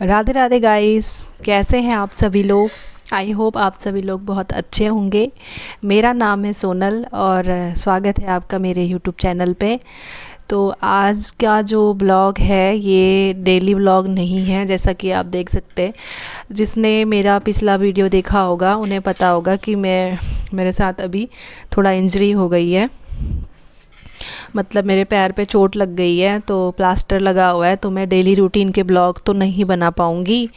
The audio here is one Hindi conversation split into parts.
राधे राधे गाइस, कैसे हैं आप सभी लोग। आई होप आप सभी लोग बहुत अच्छे होंगे। मेरा नाम है सोनल और स्वागत है आपका मेरे यूट्यूब चैनल पे। तो आज का जो ब्लॉग है ये डेली ब्लॉग नहीं है, जैसा कि आप देख सकते हैं। जिसने मेरा पिछला वीडियो देखा होगा उन्हें पता होगा कि मेरे साथ अभी थोड़ा इंजरी हो गई है। मतलब मेरे पैर पे चोट लग गई है, तो प्लास्टर लगा हुआ है, तो मैं डेली रूटीन के ब्लॉग तो नहीं बना पाऊँगी।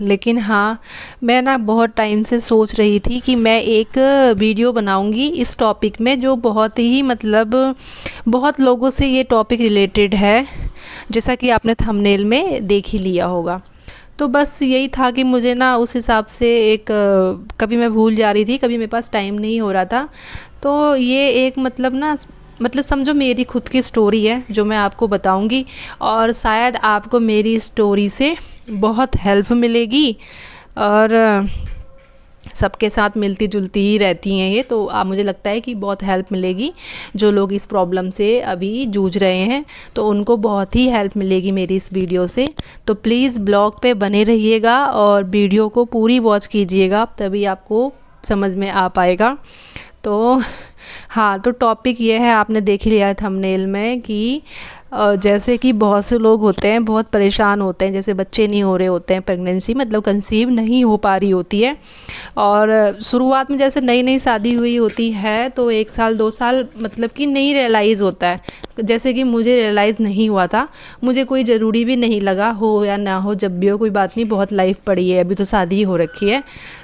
लेकिन हाँ, मैं ना बहुत टाइम से सोच रही थी कि मैं एक वीडियो बनाऊंगी इस टॉपिक में, जो बहुत ही मतलब बहुत लोगों से ये टॉपिक रिलेटेड है, जैसा कि आपने थंबनेल में देख ही लिया होगा। तो बस यही था कि मुझे ना उस हिसाब से एक कभी मैं भूल जा रही थी, कभी मेरे पास टाइम नहीं हो रहा था। तो ये एक मतलब समझो मेरी खुद की स्टोरी है जो मैं आपको बताऊंगी, और शायद आपको मेरी स्टोरी से बहुत हेल्प मिलेगी। और सबके साथ मिलती जुलती ही रहती हैं ये, तो मुझे लगता है कि बहुत हेल्प मिलेगी। जो लोग इस प्रॉब्लम से अभी जूझ रहे हैं तो उनको बहुत ही हेल्प मिलेगी मेरी इस वीडियो से। तो प्लीज़ ब्लॉग पे बने रहिएगा और वीडियो को पूरी वॉच कीजिएगा, तभी आपको समझ में आ पाएगा। तो हाँ, तो टॉपिक ये है, आपने देख ही लिया है थंबनेल में, कि जैसे कि बहुत से लोग होते हैं बहुत परेशान होते हैं, जैसे बच्चे नहीं हो रहे होते हैं, प्रेगनेंसी मतलब कंसीव नहीं हो पा रही होती है। और शुरुआत में जैसे नई नई शादी हुई होती है तो 1 साल 2 साल मतलब कि नहीं रियलाइज़ होता है। जैसे कि मुझे रियलाइज़ नहीं हुआ था, मुझे कोई ज़रूरी भी नहीं लगा हो या ना हो, जब भी हो कोई बात नहीं, बहुत लाइफ पड़ी है, अभी तो शादी हो रखी है।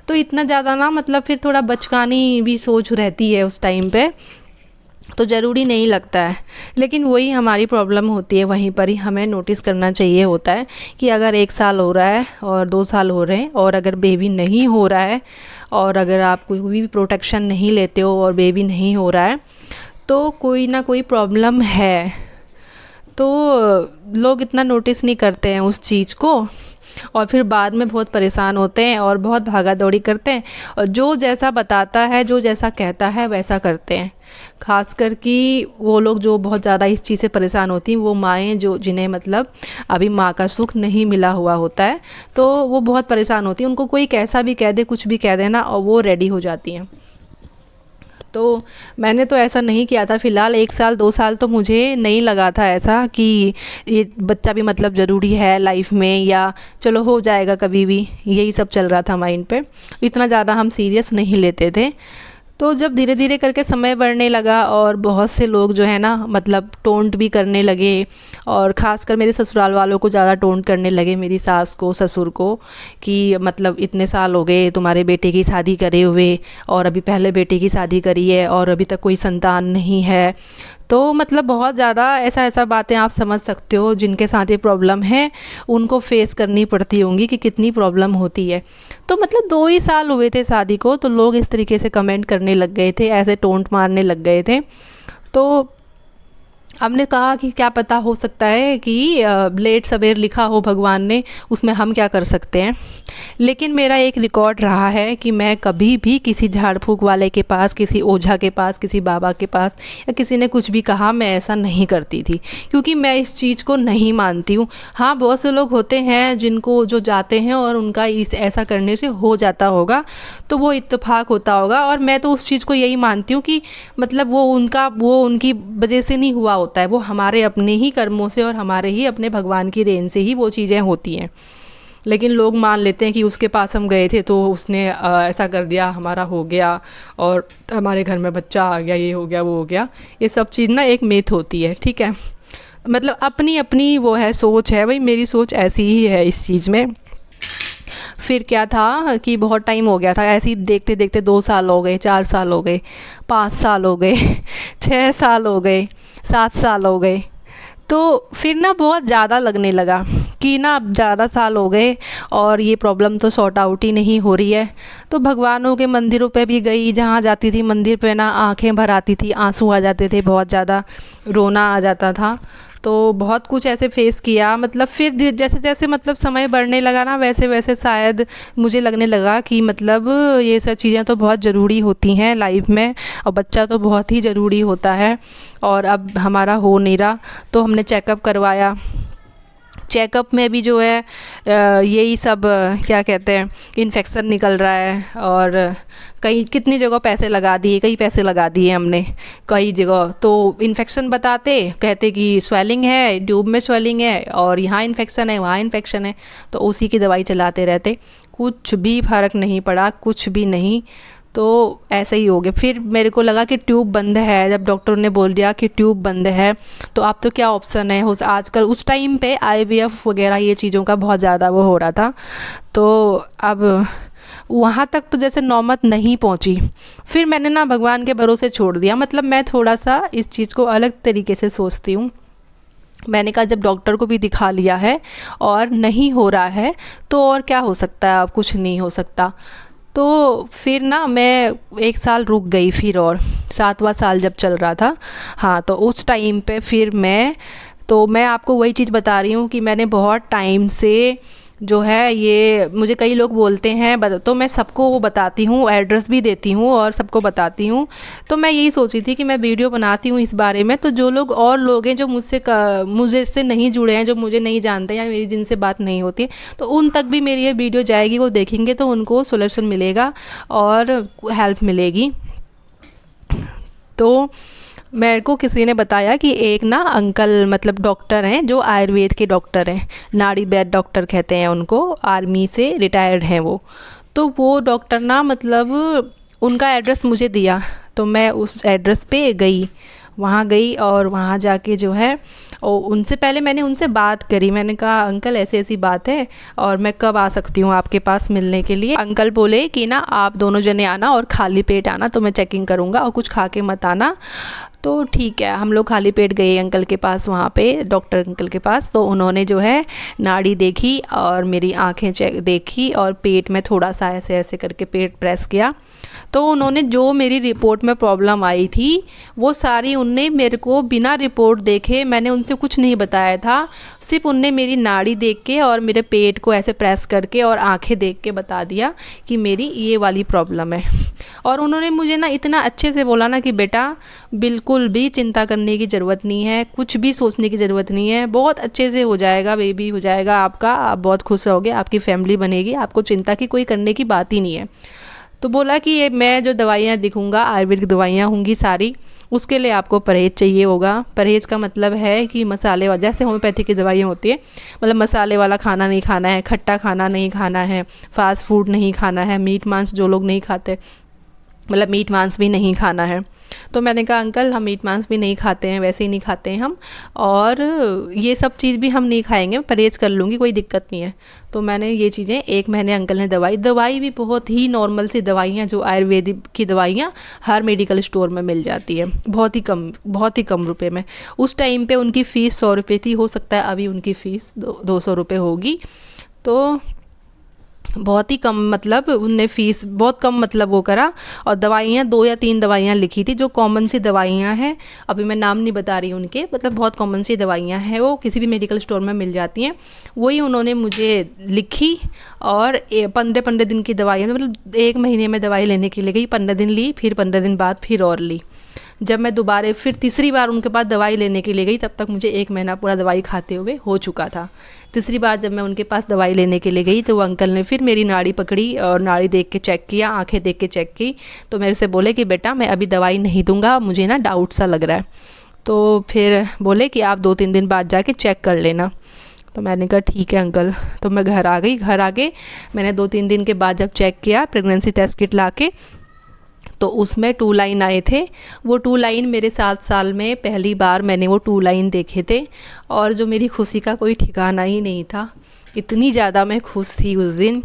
तो इतना ज़्यादा ना मतलब फिर थोड़ा बचकानी भी सोच रहती है उस टाइम पे, तो ज़रूरी नहीं लगता है। लेकिन वही हमारी प्रॉब्लम होती है, वहीं पर ही हमें नोटिस करना चाहिए होता है कि अगर 1 साल हो रहा है और 2 साल हो रहे हैं और अगर बेबी नहीं हो रहा है, और अगर आप कोई भी प्रोटेक्शन नहीं लेते हो और बेबी नहीं हो रहा है, तो कोई ना कोई प्रॉब्लम है। तो लोग इतना नोटिस नहीं करते हैं उस चीज़ को, और फिर बाद में बहुत परेशान होते हैं और बहुत भागा दौड़ी करते हैं, और जो जैसा बताता है, जो जैसा कहता है वैसा करते हैं। खासकर कि वो लोग जो बहुत ज़्यादा इस चीज़ से परेशान होती हैं, वो माएँ जो जिन्हें मतलब अभी माँ का सुख नहीं मिला हुआ होता है, तो वो बहुत परेशान होती हैं। उनको कोई कैसा भी कह दे, कुछ भी कह देना, और वो रेडी हो जाती हैं। तो मैंने तो ऐसा नहीं किया था। फ़िलहाल 1 साल 2 साल तो मुझे नहीं लगा था ऐसा कि ये बच्चा भी मतलब ज़रूरी है लाइफ में, या चलो हो जाएगा कभी भी, यही सब चल रहा था माइंड पे। इतना ज़्यादा हम सीरियस नहीं लेते थे। तो जब धीरे धीरे करके समय बढ़ने लगा और बहुत से लोग जो है ना मतलब टोंट भी करने लगे, और ख़ासकर मेरे ससुराल वालों को ज़्यादा टोंट करने लगे, मेरी सास को ससुर को, कि मतलब इतने साल हो गए तुम्हारे बेटे की शादी करे हुए, और अभी पहले बेटे की शादी करी है और अभी तक कोई संतान नहीं है। तो मतलब बहुत ज़्यादा ऐसा बातें आप समझ सकते हो, जिनके साथ ये प्रॉब्लम है उनको फेस करनी पड़ती होंगी कि कितनी प्रॉब्लम होती है। तो मतलब 2 ही साल हुए थे शादी को, तो लोग इस तरीके से कमेंट करने लग गए थे, ऐसे टोंट मारने लग गए थे। तो हमने कहा कि क्या पता, हो सकता है कि लेट सवेर लिखा हो भगवान ने, उसमें हम क्या कर सकते हैं। लेकिन मेरा एक रिकॉर्ड रहा है कि मैं कभी भी किसी झाड़ फूक वाले के पास, किसी ओझा के पास, किसी बाबा के पास, या किसी ने कुछ भी कहा, मैं ऐसा नहीं करती थी, क्योंकि मैं इस चीज़ को नहीं मानती हूँ। हाँ, बहुत से लोग होते हैं जिनको जो जाते हैं और उनका इस ऐसा करने से हो जाता होगा, तो वो इत्तेफाक होता होगा। और मैं तो उस चीज़ को यही मानती हूँ कि मतलब वो उनकी वजह से नहीं हुआ होता है, वो हमारे अपने ही कर्मों से और हमारे ही अपने भगवान की देन से ही वो चीज़ें होती हैं। लेकिन लोग मान लेते हैं कि उसके पास हम गए थे तो उसने ऐसा कर दिया, हमारा हो गया, और हमारे घर में बच्चा आ गया, ये हो गया, वो हो गया। ये सब चीज़ ना एक मिथ होती है, ठीक है। मतलब अपनी अपनी वो है, सोच है भाई, मेरी सोच ऐसी ही है इस चीज़ में। फिर क्या था कि बहुत टाइम हो गया था, ऐसे ही देखते देखते 2 साल हो गए, 4 साल हो गए, 5 साल हो गए 6 साल हो गए, 7 साल हो गए। तो फिर ना बहुत ज़्यादा लगने लगा कि ना अब ज़्यादा साल हो गए और ये प्रॉब्लम तो सॉर्ट आउट ही नहीं हो रही है। तो भगवानों के मंदिरों पे भी गई, जहाँ जाती थी मंदिर पे ना आंखें भर आती थी, आंसू आ जाते थे, बहुत ज़्यादा रोना आ जाता था। तो बहुत कुछ ऐसे फेस किया। मतलब फिर जैसे जैसे मतलब समय बढ़ने लगा ना, वैसे वैसे शायद मुझे लगने लगा कि मतलब ये सब चीज़ें तो बहुत ज़रूरी होती हैं लाइफ में, और बच्चा तो बहुत ही ज़रूरी होता है। और अब हमारा हो नहीं रहा, तो हमने चेकअप करवाया, चेकअप में भी जो है यही सब क्या कहते हैं, इन्फेक्शन निकल रहा है। और कई कितनी जगह पैसे लगा दिए, कई पैसे लगा दिए हमने कई जगह। तो इन्फेक्शन बताते, कहते कि स्वेलिंग है, ट्यूब में स्वेलिंग है, और यहाँ इन्फेक्शन है, वहाँ इन्फेक्शन है, तो उसी की दवाई चलाते रहते। कुछ भी फ़र्क नहीं पड़ा, कुछ भी नहीं। तो ऐसे ही हो गया। फिर मेरे को लगा कि ट्यूब बंद है। जब डॉक्टर ने बोल दिया कि ट्यूब बंद है, तो अब तो क्या ऑप्शन है। आजकल उस टाइम पे IVF वगैरह ये चीज़ों का बहुत ज़्यादा वो हो रहा था। तो अब वहाँ तक तो जैसे नौबत नहीं पहुँची। फिर मैंने ना भगवान के भरोसे छोड़ दिया। मतलब मैं थोड़ा सा इस चीज़ को अलग तरीके से सोचती हूँ। मैंने कहा जब डॉक्टर को भी दिखा लिया है और नहीं हो रहा है, तो और क्या हो सकता है, अब कुछ नहीं हो सकता। तो फिर ना मैं 1 साल रुक गई फिर, और 7वां साल जब चल रहा था, हाँ, तो उस टाइम पे फिर मैं आपको वही चीज़ बता रही हूँ कि मैंने बहुत टाइम से जो है ये, मुझे कई लोग बोलते हैं, तो मैं सबको वो बताती हूँ, एड्रेस भी देती हूँ और सबको बताती हूँ। तो मैं यही सोची थी कि मैं वीडियो बनाती हूँ इस बारे में, तो जो लोग और लोग हैं जो मुझे से नहीं जुड़े हैं, जो मुझे नहीं जानते या मेरी जिनसे बात नहीं होती है, तो उन तक भी मेरी ये वीडियो जाएगी, वो देखेंगे तो उनको सोल्यूशन मिलेगा और हेल्प मिलेगी। तो मेरे को किसी ने बताया कि एक ना अंकल, मतलब डॉक्टर हैं, जो आयुर्वेद के डॉक्टर हैं, नाड़ी वैद्य डॉक्टर कहते हैं उनको, आर्मी से रिटायर्ड हैं वो। तो वो डॉक्टर ना, मतलब उनका एड्रेस मुझे दिया, तो मैं उस एड्रेस पे गई, वहाँ गई और वहाँ जाके जो है, और उनसे पहले मैंने उनसे बात करी। मैंने कहा अंकल ऐसी ऐसी बात है और मैं कब आ सकती हूँ आपके पास मिलने के लिए। अंकल बोले कि ना आप दोनों जने आना और खाली पेट आना, तो मैं चेकिंग करूँगा और कुछ खा के मत आना। तो ठीक है, हम लोग खाली पेट गए अंकल के पास, वहाँ पे डॉक्टर अंकल के पास। तो उन्होंने जो है नाड़ी देखी और मेरी आंखें चेक देखी और पेट में थोड़ा सा ऐसे ऐसे करके पेट प्रेस किया। तो उन्होंने जो मेरी रिपोर्ट में प्रॉब्लम आई थी वो सारी उनने मेरे को बिना रिपोर्ट देखे, मैंने उनसे कुछ नहीं बताया था, सिर्फ उनने मेरी नाड़ी देख के और मेरे पेट को ऐसे प्रेस करके और आंखें देख के बता दिया कि मेरी ये वाली प्रॉब्लम है। और उन्होंने मुझे ना इतना अच्छे से बोला ना कि बेटा बिल्कुल भी चिंता करने की ज़रूरत नहीं है, कुछ भी सोचने की ज़रूरत नहीं है, बहुत अच्छे से हो जाएगा, बेबी हो जाएगा आपका, आप बहुत खुश रहोगे, आपकी फैमिली बनेगी, आपको चिंता की कोई करने की बात ही नहीं है। तो बोला कि ये मैं जो दवाइयाँ दिखूँगा आयुर्वेदिक दवाइयाँ होंगी सारी, उसके लिए आपको परहेज़ चाहिए होगा। परहेज़ का मतलब है कि मसाले वाला, जैसे होम्योपैथी की दवाइयाँ होती है, मतलब मसाले वाला खाना नहीं खाना है, खट्टा खाना नहीं खाना है, फास्ट फूड नहीं खाना है, मीट मांस जो लोग नहीं खाते, मतलब मीट मांस भी नहीं खाना है। तो मैंने कहा अंकल हम मीट मांस भी नहीं खाते हैं, वैसे ही नहीं खाते हैं हम, और ये सब चीज़ भी हम नहीं खाएंगे, परहेज़ कर लूँगी, कोई दिक्कत नहीं है। तो मैंने ये चीज़ें 1 महीने अंकल ने दवाई भी बहुत ही नॉर्मल सी दवाइयाँ, जो आयुर्वेदिक की दवाइयाँ हर मेडिकल स्टोर में मिल जाती है, बहुत ही कम रुपए में। उस टाइम पे उनकी फ़ीस 100 रुपये थी, हो सकता है अभी उनकी फ़ीस 200 रुपये होगी। तो बहुत ही कम, मतलब उनने फ़ीस बहुत कम मतलब वो करा। और दवाइयाँ 2 या 3 दवाइयाँ लिखी थी, जो कॉमन सी दवाइयाँ हैं, अभी मैं नाम नहीं बता रही उनके, मतलब बहुत कॉमन सी दवाइयाँ हैं, वो किसी भी मेडिकल स्टोर में मिल जाती हैं, वही उन्होंने मुझे लिखी। और 15-15 दिन की दवाइयाँ, मतलब 1 महीने में दवाई लेने के लिए गई, 15 दिन ली, फिर 15 दिन बाद फिर और ली। जब मैं दोबारा फिर तीसरी बार उनके पास दवाई लेने के लिए गई, तब तक मुझे 1 महीना पूरा दवाई खाते हुए हो चुका था। तीसरी बार जब मैं उनके पास दवाई लेने के लिए गई, तो वो अंकल ने फिर मेरी नाड़ी पकड़ी और नाड़ी देख के चेक किया, आंखें देख के चेक की। तो मेरे से बोले कि बेटा मैं अभी दवाई नहीं दूंगा, मुझे ना डाउट सा लग रहा है। तो फिर बोले कि आप 2-3 दिन बाद जाके चेक कर लेना। तो मैंने कहा ठीक है अंकल। तो मैं घर आ गई। घर आके मैंने 2-3 दिन के बाद जब चेक किया, प्रेगनेंसी टेस्ट किट ला के, तो उसमें 2 लाइन आए थे। वो 2 लाइन मेरे 7 साल में पहली बार मैंने वो 2 लाइन देखे थे, और जो मेरी खुशी का कोई ठिकाना ही नहीं था, इतनी ज़्यादा मैं खुश थी उस दिन।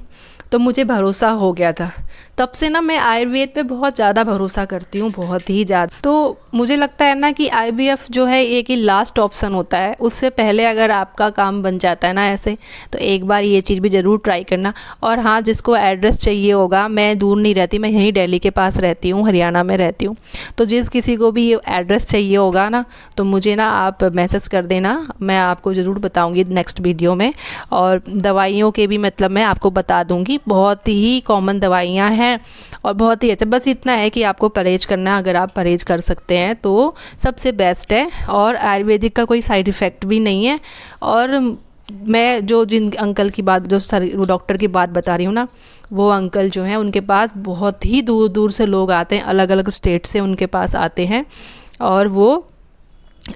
तो मुझे भरोसा हो गया था। तब से ना मैं आयुर्वेद पे बहुत ज़्यादा भरोसा करती हूँ, बहुत ही ज़्यादा। तो मुझे लगता है ना कि IVF जो है एक ही लास्ट ऑप्शन होता है। उससे पहले अगर आपका काम बन जाता है ना ऐसे, तो एक बार ये चीज़ भी ज़रूर ट्राई करना। और हाँ, जिसको एड्रेस चाहिए होगा, मैं दूर नहीं रहती, मैं यहीं दिल्ली के पास रहती हूँ, हरियाणा में रहती हूँ। तो जिस किसी को भी ये एड्रेस चाहिए होगा ना, तो मुझे ना आप मैसेज कर देना, मैं आपको ज़रूर बताऊँगी नेक्स्ट वीडियो में। और दवाइयों के भी मतलब मैं आपको बता दूँगी, बहुत ही कॉमन दवाइयाँ हैं और बहुत ही अच्छा। बस इतना है कि आपको परहेज़ करना है, अगर आप परहेज़ कर सकते हैं तो सबसे बेस्ट है। और आयुर्वेदिक का कोई साइड इफ़ेक्ट भी नहीं है, और मैं जो जिन अंकल की बात, जो वो डॉक्टर की बात बता रही हूँ ना, वो अंकल जो हैं उनके पास बहुत ही दूर दूर से लोग आते हैं, अलग अलग स्टेट से उनके पास आते हैं। और वो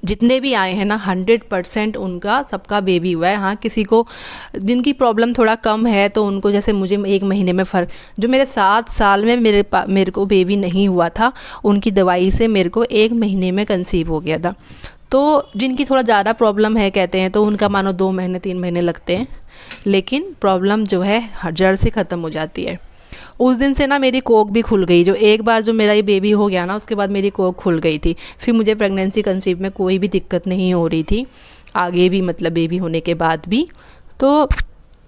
जितने भी आए हैं ना 100% उनका सबका बेबी हुआ है। हाँ, किसी को जिनकी प्रॉब्लम थोड़ा कम है तो उनको, जैसे मुझे 1 महीने में फ़र्क, जो मेरे 7 साल में मेरे को बेबी नहीं हुआ था, उनकी दवाई से मेरे को 1 महीने में कंसीव हो गया था। तो जिनकी थोड़ा ज़्यादा प्रॉब्लम है कहते हैं, तो उनका मानो 2 महीने 3 महीने लगते हैं, लेकिन प्रॉब्लम जो है जड़ से ख़त्म हो जाती है। उस दिन से ना मेरी कोख भी खुल गई। जो एक बार जो मेरा ये बेबी हो गया ना, उसके बाद मेरी कोख खुल गई थी। फिर मुझे प्रेगनेंसी कंसीव में कोई भी दिक्कत नहीं हो रही थी, आगे भी मतलब बेबी होने के बाद भी। तो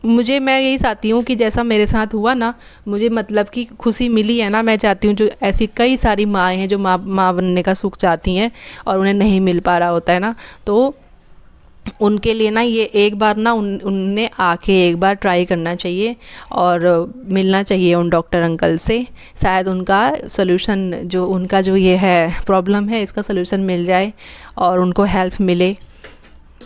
मैं यही चाहती हूँ कि जैसा मेरे साथ हुआ ना, मुझे मतलब कि खुशी मिली है ना, मैं चाहती हूँ जो ऐसी कई सारी माएँ हैं जो माँ बनने का सुख चाहती हैं और उन्हें नहीं मिल पा रहा होता है ना, तो उनके लिए ना ये एक बार ना उनने आके एक बार ट्राई करना चाहिए और मिलना चाहिए उन डॉक्टर अंकल से। शायद उनका सोल्यूशन, जो उनका जो ये है प्रॉब्लम है, इसका सोल्यूशन मिल जाए और उनको हेल्प मिले।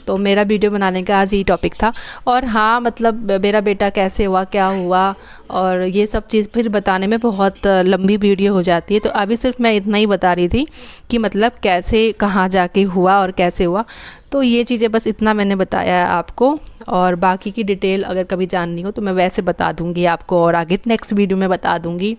तो मेरा वीडियो बनाने का आज यही टॉपिक था। और हाँ, मतलब मेरा बेटा कैसे हुआ, क्या हुआ, और ये सब चीज़ फिर बताने में बहुत लंबी वीडियो हो जाती है। तो अभी सिर्फ मैं इतना ही बता रही थी कि मतलब कैसे, कहाँ जाके हुआ और कैसे हुआ। तो ये चीज़ें बस इतना मैंने बताया है आपको, और बाकी की डिटेल अगर कभी जाननी हो तो मैं वैसे बता दूँगी आपको, और आगे नेक्स्ट वीडियो में बता दूँगी।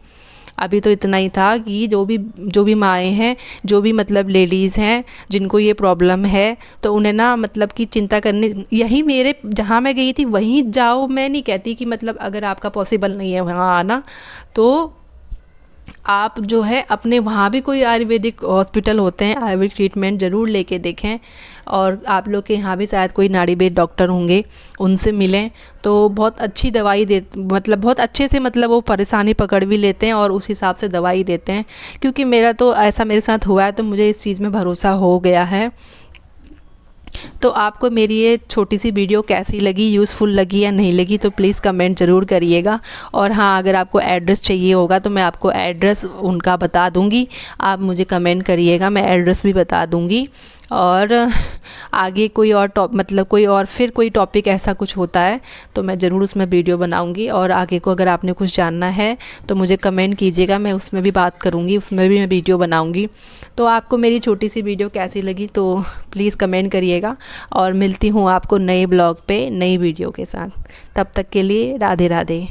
अभी तो इतना ही था कि जो भी माएँ हैं, जो भी मतलब लेडीज़ हैं जिनको ये प्रॉब्लम है, तो उन्हें ना मतलब कि चिंता करनी, यही मेरे जहाँ मैं गई थी वहीं जाओ। मैं नहीं कहती कि मतलब अगर आपका पॉसिबल नहीं है वहाँ आना, तो आप जो है अपने वहाँ भी कोई आयुर्वेदिक हॉस्पिटल होते हैं, आयुर्वेदिक ट्रीटमेंट ज़रूर लेके देखें। और आप लोग के यहाँ भी शायद कोई नाड़ीवेद डॉक्टर होंगे, उनसे मिलें तो बहुत अच्छी दवाई दे, मतलब बहुत अच्छे से, मतलब वो परेशानी पकड़ भी लेते हैं और उस हिसाब से दवाई देते हैं। क्योंकि मेरा तो ऐसा मेरे साथ हुआ है, तो मुझे इस चीज़ में भरोसा हो गया है। तो आपको मेरी ये छोटी सी वीडियो कैसी लगी, यूज़फुल लगी या नहीं लगी, तो प्लीज़ कमेंट ज़रूर करिएगा। और हाँ, अगर आपको एड्रेस चाहिए होगा तो मैं आपको एड्रेस उनका बता दूँगी, आप मुझे कमेंट करिएगा, मैं एड्रेस भी बता दूँगी। और आगे कोई और मतलब फिर कोई टॉपिक ऐसा कुछ होता है तो मैं ज़रूर उसमें वीडियो बनाऊंगी। और आगे को अगर आपने कुछ जानना है तो मुझे कमेंट कीजिएगा, मैं उसमें भी बात करूंगी, उसमें भी मैं वीडियो बनाऊंगी। तो आपको मेरी छोटी सी वीडियो कैसी लगी तो प्लीज़ कमेंट करिएगा। और मिलती हूँ आपको नए ब्लॉग पे नई वीडियो के साथ। तब तक के लिए राधे राधे।